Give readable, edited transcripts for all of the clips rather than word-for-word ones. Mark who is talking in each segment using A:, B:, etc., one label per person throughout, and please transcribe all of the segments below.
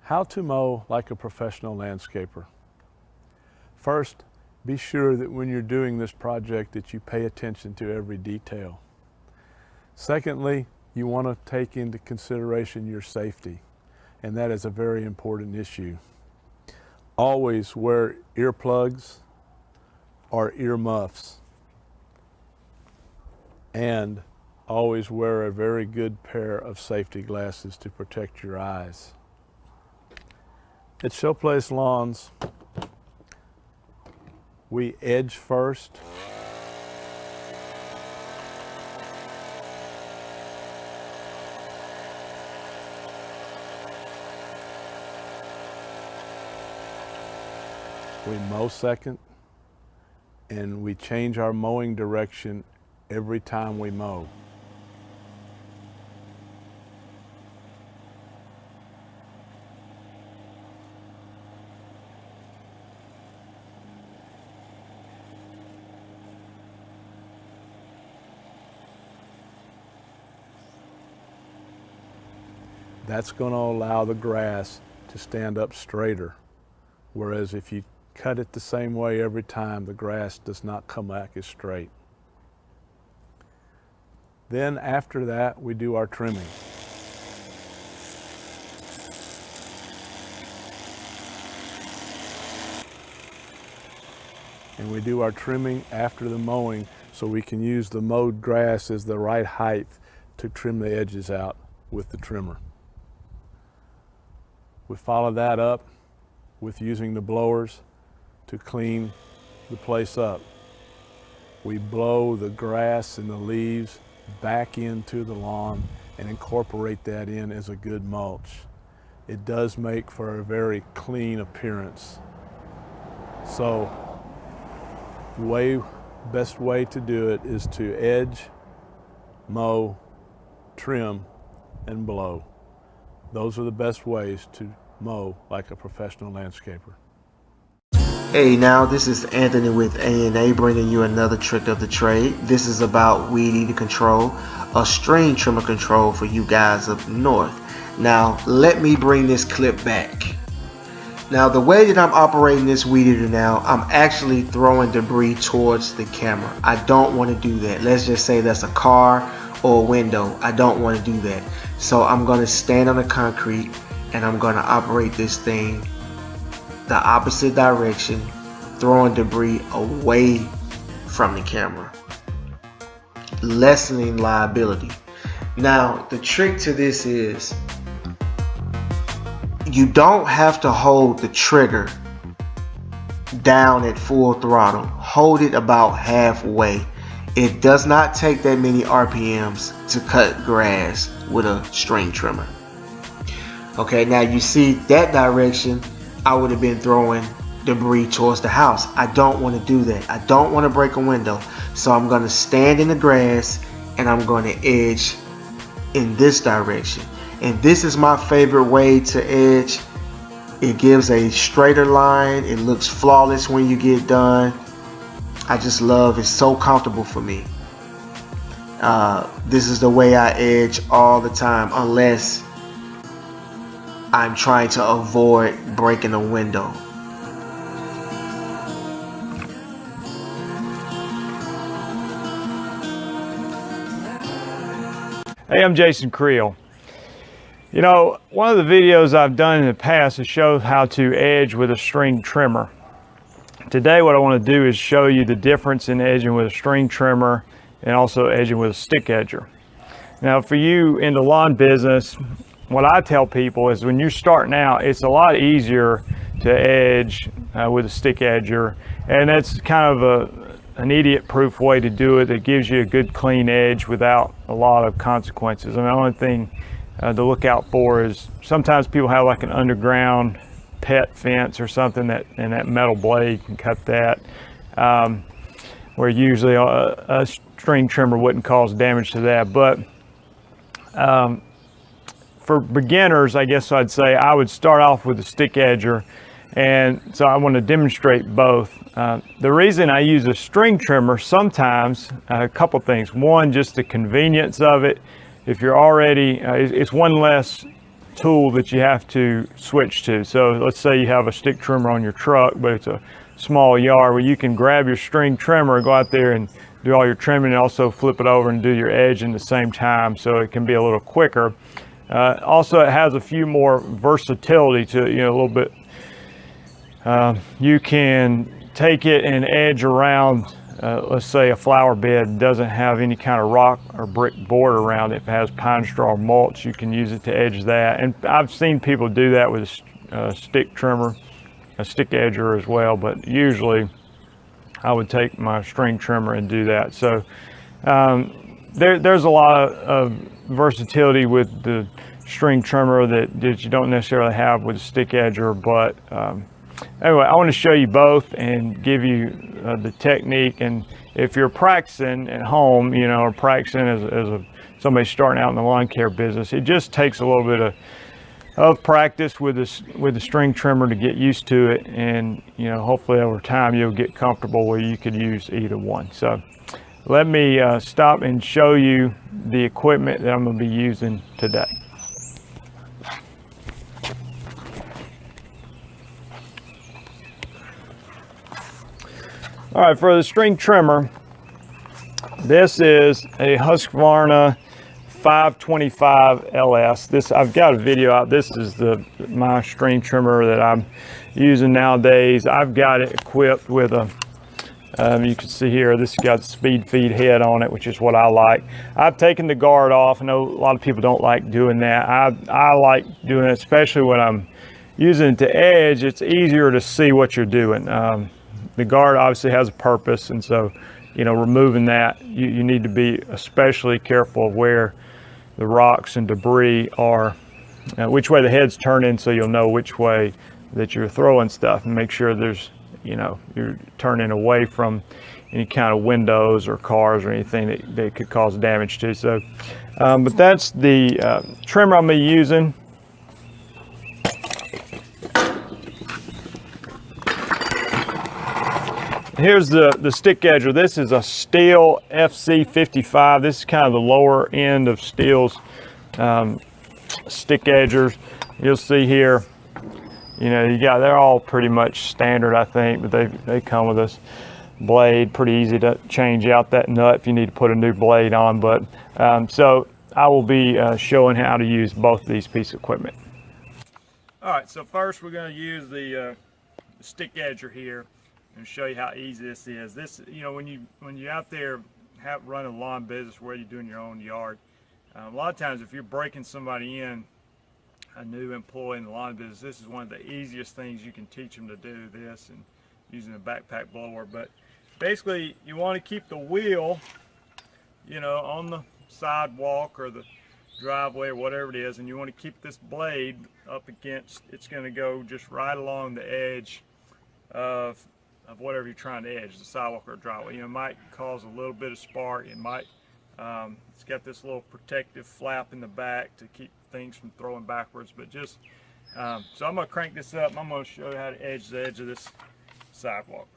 A: How to mow like a professional landscaper. First, be sure that when you're doing this project that you pay attention to every detail. Secondly, you want to take into consideration your safety, and that is a very important issue. Always wear earplugs or earmuffs, and always wear a very good pair of safety glasses to protect your eyes. At Showplace Lawns, we edge first. We mow second, and we change our mowing direction every time we mow. That's going to allow the grass to stand up straighter, whereas if you cut it the same way every time, the grass does not come back as straight. Then after that, we do our trimming. And we do our trimming after the mowing so we can use the mowed grass as the right height to trim the edges out with the trimmer. We follow that up with using the blowers to clean the place up. We blow the grass and the leaves back into the lawn and incorporate that in as a good mulch. It does make for a very clean appearance. So the best way to do it is to edge, mow, trim, and blow. Those are the best ways to mow like a professional landscaper.
B: Hey, now this is Anthony with A&A bringing you another trick of the trade. This is about weed eater control, a string trimmer control for you guys up north. Now let me bring this clip back. Now the way that I'm operating this weed eater now, I'm actually throwing debris towards the camera. I don't want to do that. Let's just say that's a car or a window. I don't want to do that. So I'm going to stand on the concrete and I'm going to operate this thing the opposite direction, throwing debris away from the camera, lessening liability. Now the trick to this is you don't have to hold the trigger down at full throttle. Hold it about halfway. It does not take that many RPMs to cut grass with a string trimmer. Okay, now you see that direction, I would have been throwing debris towards the house. I don't want to do that. I don't want to break a window. So I'm going to stand in the grass and I'm going to edge in this direction. And this is my favorite way to edge. It gives a straighter line. It looks flawless when you get done. I just love it. It's so comfortable for me. This is the way I edge all the time, unless I'm trying to avoid breaking a window.
C: Hey, I'm Jason Creel. You know, one of the videos I've done in the past has showed how to edge with a string trimmer. Today what I want to do is show you the difference in edging with a string trimmer and also edging with a stick edger. Now for you in the lawn business, what I tell people is when you're starting out, it's a lot easier to edge with a stick edger, and that's kind of an idiot-proof way to do it that gives you a good clean edge without a lot of consequences. I mean, the only thing to look out for is sometimes people have like an underground pet fence or something and that metal blade can cut that, where usually a string trimmer wouldn't cause damage to that. But for beginners, I guess I'd say I would start off with a stick edger, and so I want to demonstrate both. The reason I use a string trimmer sometimes, a couple things. One, just the convenience of it. If you're already, it's one less tool that you have to switch to. So let's say you have a stick trimmer on your truck, but it's a small yard, where you can grab your string trimmer, go out there and do all your trimming, and also flip it over and do your edge in the same time, so it can be a little quicker. Also, it has a few more versatility to it, a little bit. You can take it and edge around, let's say a flower bed doesn't have any kind of rock or brick board around it. If it has pine straw mulch, you can use it to edge that. And I've seen people do that with a stick trimmer, a stick edger as well, but usually I would take my string trimmer and do that. So there's a lot of versatility with the string trimmer that you don't necessarily have with a stick edger, but anyway, I want to show you both and give you the technique. And if you're practicing at home, or practicing as somebody starting out in the lawn care business, it just takes a little bit of practice with the string trimmer to get used to it. And hopefully over time you'll get comfortable where you could use either one. So let me stop and show you the equipment that I'm going to be using today. All right, for the string trimmer, this is a Husqvarna 525 LS. I've got a video out. This is my string trimmer that I'm using nowadays. I've got it equipped with you can see here, this has got speed feed head on it, which is what I like. I've taken the guard off. I know a lot of people don't like doing that. I like doing it, especially when I'm using it to edge. It's easier to see what you're doing. The guard obviously has a purpose, and so removing that, you need to be especially careful of where the rocks and debris are, which way the head's turning, so you'll know which way that you're throwing stuff, and make sure there's you're turning away from any kind of windows or cars or anything that could cause damage to. So but that's the trimmer I'm going to be using. Here's the stick edger. This is a Stihl FC55. This is kind of the lower end of Stihl's stick edgers. You'll see here, they're all pretty much standard, I think, but they come with this blade. Pretty easy to change out that nut if you need to put a new blade on. But so I will be showing how to use both of these pieces of equipment. All right, so first we're going to use the stick edger here and show you how easy this is. This, when you're out there running a lawn business, where you're doing your own yard, a lot of times if you're breaking somebody in, a new employee in the lawn business, this is one of the easiest things you can teach them to do, this, and using a backpack blower. But basically you want to keep the wheel on the sidewalk or the driveway or whatever it is, and you want to keep this blade up against, it's going to go just right along the edge of whatever you're trying to edge, the sidewalk or driveway. It might cause a little bit of spark. It might, it's got this little protective flap in the back to keep things from throwing backwards. But just, so I'm gonna crank this up and I'm gonna show you how to edge the edge of this sidewalk.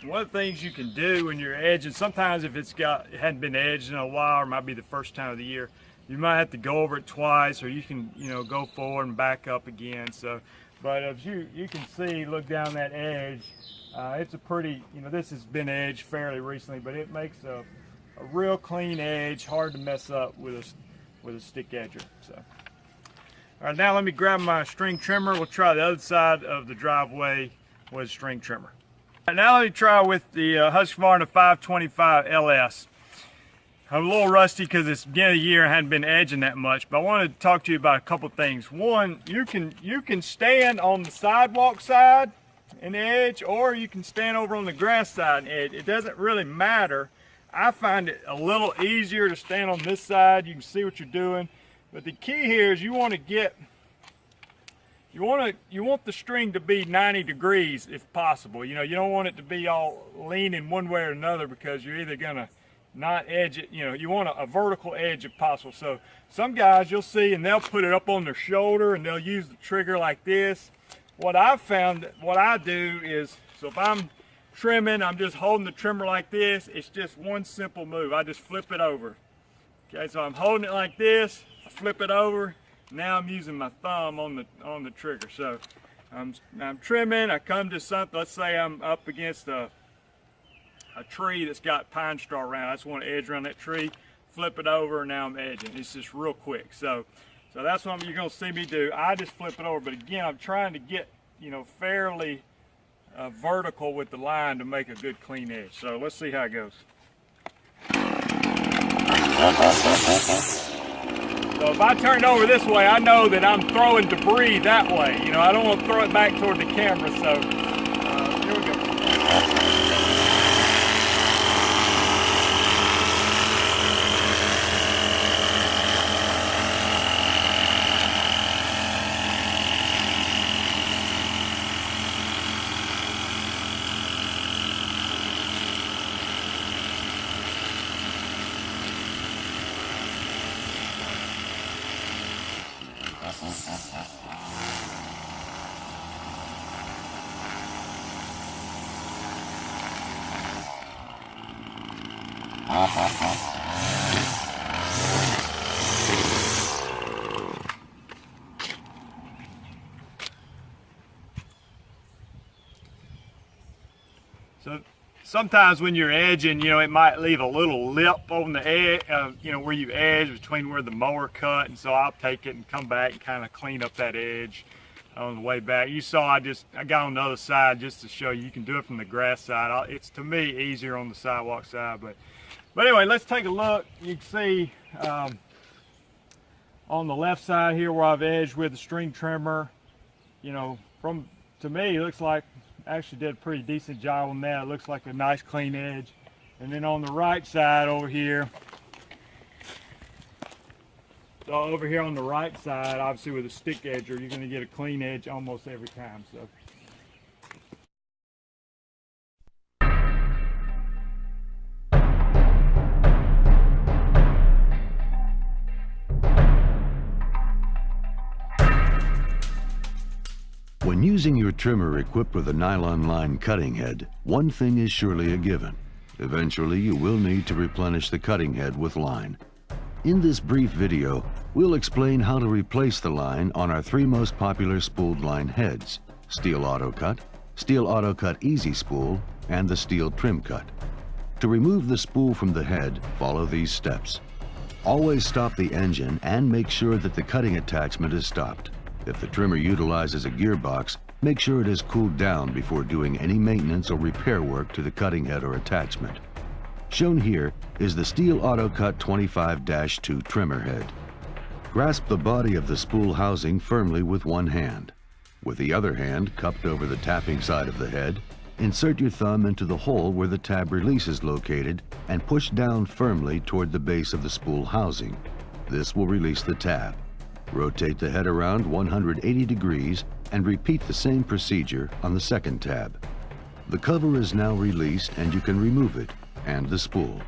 C: One of the things you can do when you're edging, sometimes if it hadn't been edged in a while, or it might be the first time of the year, you might have to go over it twice, or you can go forward and back up again. So, but as you can see, look down that edge. It's a pretty, this has been edged fairly recently, but it makes a real clean edge, hard to mess up with a stick edger. So, all right, now let me grab my string trimmer. We'll try the other side of the driveway with a string trimmer. Now let me try with the Husqvarna 525 LS. I'm a little rusty because it's the beginning of the year and I hadn't been edging that much, but I wanted to talk to you about a couple things. One, you can stand on the sidewalk side and edge, or you can stand over on the grass side and edge. It doesn't really matter. I find it a little easier to stand on this side. You can see what you're doing, but the key here is you want the string to be 90 degrees if possible. You know, you don't want it to be all leaning one way or another, because you're either gonna not edge it. You know, you want a vertical edge if possible. So some guys you'll see, and they'll put it up on their shoulder and they'll use the trigger like this. What I've found, what I do is, so if I'm trimming, I'm just holding the trimmer like this. It's just one simple move. I just flip it over. Okay, so I'm holding it like this, I flip it over. Now I'm using my thumb on the trigger. So I'm trimming, I come to something, let's say I'm up against a tree that's got pine straw around. I just want to edge around that tree, flip it over, and now I'm edging. It's just real quick. So that's what you're going to see me do. I just flip it over, but again, I'm trying to get, you know, fairly vertical with the line to make a good clean edge. So let's see how it goes. So if I turn it over this way, I know that I'm throwing debris that way. You know, I don't want to throw it back toward the camera, so here we go. So sometimes when you're edging, you know, it might leave a little lip on the edge, you know, where you edge between where the mower cut, and so I'll take it and come back and kind of clean up that edge on the way back. You saw I got on the other side just to show you, you can do it from the grass side. It's, to me, easier on the sidewalk side, but anyway, let's take a look. You can see on the left side here where I've edged with the string trimmer, you know, to me it looks like actually did a pretty decent job on that. It looks like a nice clean edge. And then on the right side over here, so over here on the right side, obviously with a stick edger, you're going to get a clean edge almost every time. So
D: when using your trimmer equipped with a nylon line cutting head, one thing is surely a given. Eventually, you will need to replenish the cutting head with line. In this brief video, we'll explain how to replace the line on our three most popular spooled line heads: Stihl Auto-Cut, Stihl Auto-Cut Easy Spool, and the Stihl Trim Cut. To remove the spool from the head, follow these steps. Always stop the engine and make sure that the cutting attachment is stopped. If the trimmer utilizes a gearbox, make sure it is cooled down before doing any maintenance or repair work to the cutting head or attachment. Shown here is the Stihl Auto-Cut 25-2 trimmer head. Grasp the body of the spool housing firmly with one hand. With the other hand cupped over the tapping side of the head, insert your thumb into the hole where the tab release is located and push down firmly toward the base of the spool housing. This will release the tab. Rotate the head around 180 degrees and repeat the same procedure on the second tab. The cover is now released and you can remove it and the spool.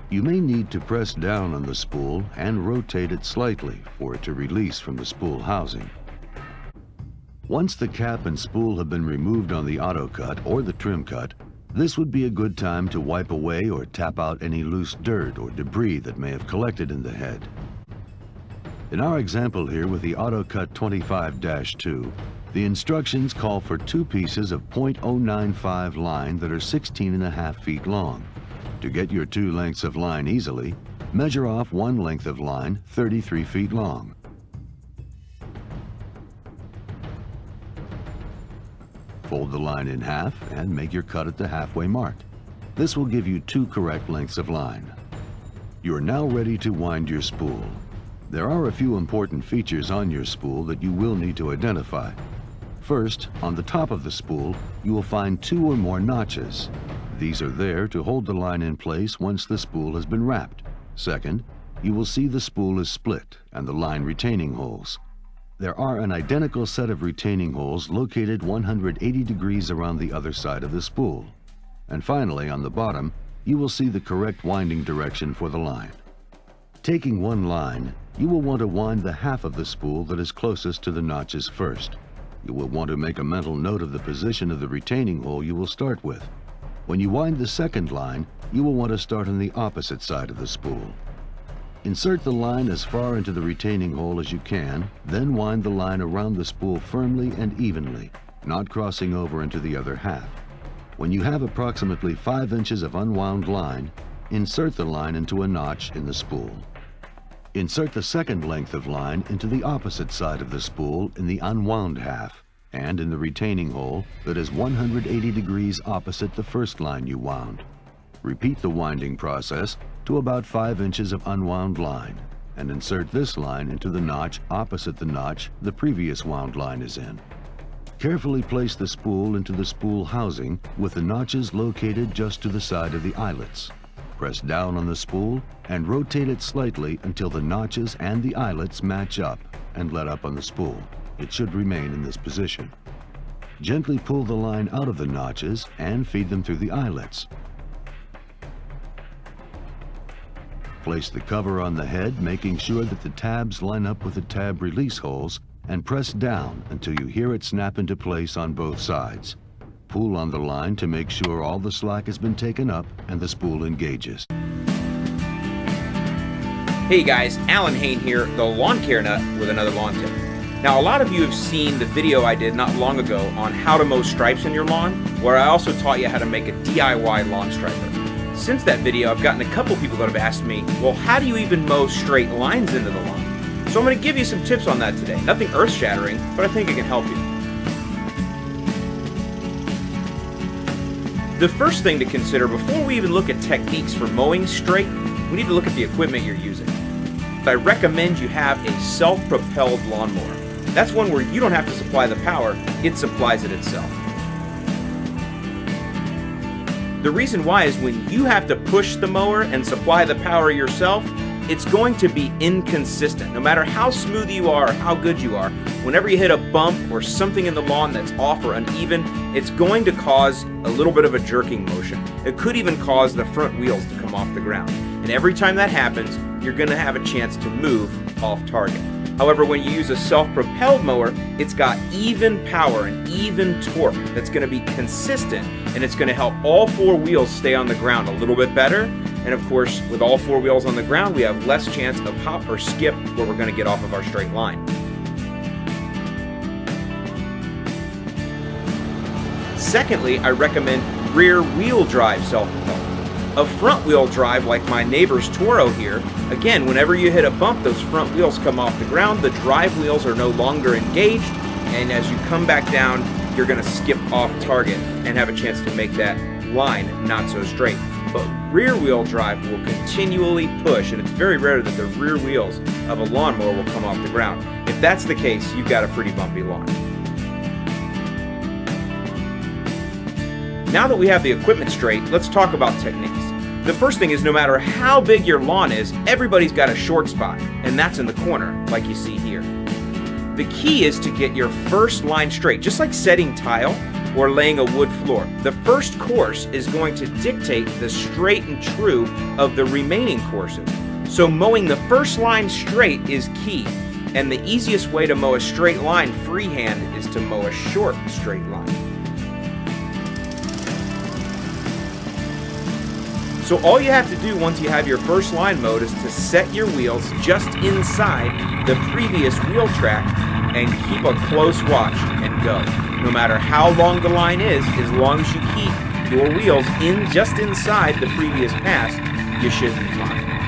D: You may need to press down on the spool and rotate it slightly for it to release from the spool housing. Once the cap and spool have been removed on the Auto-Cut or the Trim Cut, this would be a good time to wipe away or tap out any loose dirt or debris that may have collected in the head. In our example here with the Auto-Cut 25-2, the instructions call for two pieces of .095 line that are 16.5 feet long. To get your two lengths of line easily, measure off one length of line 33 feet long. Fold the line in half and make your cut at the halfway mark. This will give you 2 correct lengths of line. You are now ready to wind your spool. There are a few important features on your spool that you will need to identify. First, on the top of the spool, you will find 2 or more notches. These are there to hold the line in place once the spool has been wrapped. Second, you will see the spool is split and the line retaining holes. There are an identical set of retaining holes located 180 degrees around the other side of the spool. And finally, on the bottom, you will see the correct winding direction for the line. Taking one line, you will want to wind the half of the spool that is closest to the notches first. You will want to make a mental note of the position of the retaining hole you will start with. When you wind the second line, you will want to start on the opposite side of the spool. Insert the line as far into the retaining hole as you can, then wind the line around the spool firmly and evenly, not crossing over into the other half. When you have approximately 5 inches of unwound line, insert the line into a notch in the spool. Insert the second length of line into the opposite side of the spool in the unwound half and in the retaining hole that is 180 degrees opposite the first line you wound. Repeat the winding process to about 5 inches of unwound line and insert this line into the notch opposite the notch the previous wound line is in. Carefully place the spool into the spool housing with the notches located just to the side of the eyelets. Press down on the spool and rotate it slightly until the notches and the eyelets match up and let up on the spool. It should remain in this position. Gently pull the line out of the notches and feed them through the eyelets. Place the cover on the head, making sure that the tabs line up with the tab release holes, and press down until you hear it snap into place on both sides. Pull on the line to make sure all the slack has been taken up and the spool engages.
E: Hey guys, Alan Hain here, the Lawn Care Nut with another lawn tip. Now a lot of you have seen the video I did not long ago on how to mow stripes in your lawn, where I also taught you how to make a DIY lawn striper. Since that video, I've gotten a couple people that have asked me, well, how do you even mow straight lines into the lawn? So I'm going to give you some tips on that today. Nothing earth-shattering, but I think it can help you. The first thing to consider before we even look at techniques for mowing straight, we need to look at the equipment you're using. I recommend you have a self-propelled lawnmower. That's one where you don't have to supply the power, it supplies it itself. The reason why is when you have to push the mower and supply the power yourself, it's going to be inconsistent. No matter how smooth you are, how good you are, whenever you hit a bump or something in the lawn that's off or uneven, it's going to cause a little bit of a jerking motion. It could even cause the front wheels to come off the ground. And every time that happens, you're going to have a chance to move off target. However, when you use a self-propelled mower, it's got even power and even torque that's going to be consistent, and it's going to help all 4 wheels stay on the ground a little bit better. And of course, with all 4 wheels on the ground, we have less chance of hop or skip where we're going to get off of our straight line. Secondly, I recommend rear wheel drive self-propelled. A front wheel drive like my neighbor's Toro here, again, whenever you hit a bump, those front wheels come off the ground, the drive wheels are no longer engaged, and as you come back down, you're going to skip off target and have a chance to make that line not so straight. But rear wheel drive will continually push, and it's very rare that the rear wheels of a lawnmower will come off the ground. If that's the case, you've got a pretty bumpy lawn. Now that we have the equipment straight, let's talk about techniques. The first thing is no matter how big your lawn is, everybody's got a short spot, and that's in the corner, like you see here. The key is to get your first line straight, just like setting tile or laying a wood floor. The first course is going to dictate the straight and true of the remaining courses. So mowing the first line straight is key, and the easiest way to mow a straight line freehand is to mow a short straight line. So all you have to do once you have your first line mowed is to set your wheels just inside the previous wheel track and keep a close watch and go. No matter how long the line is, as long as you keep your wheels just inside the previous pass, you should be fine.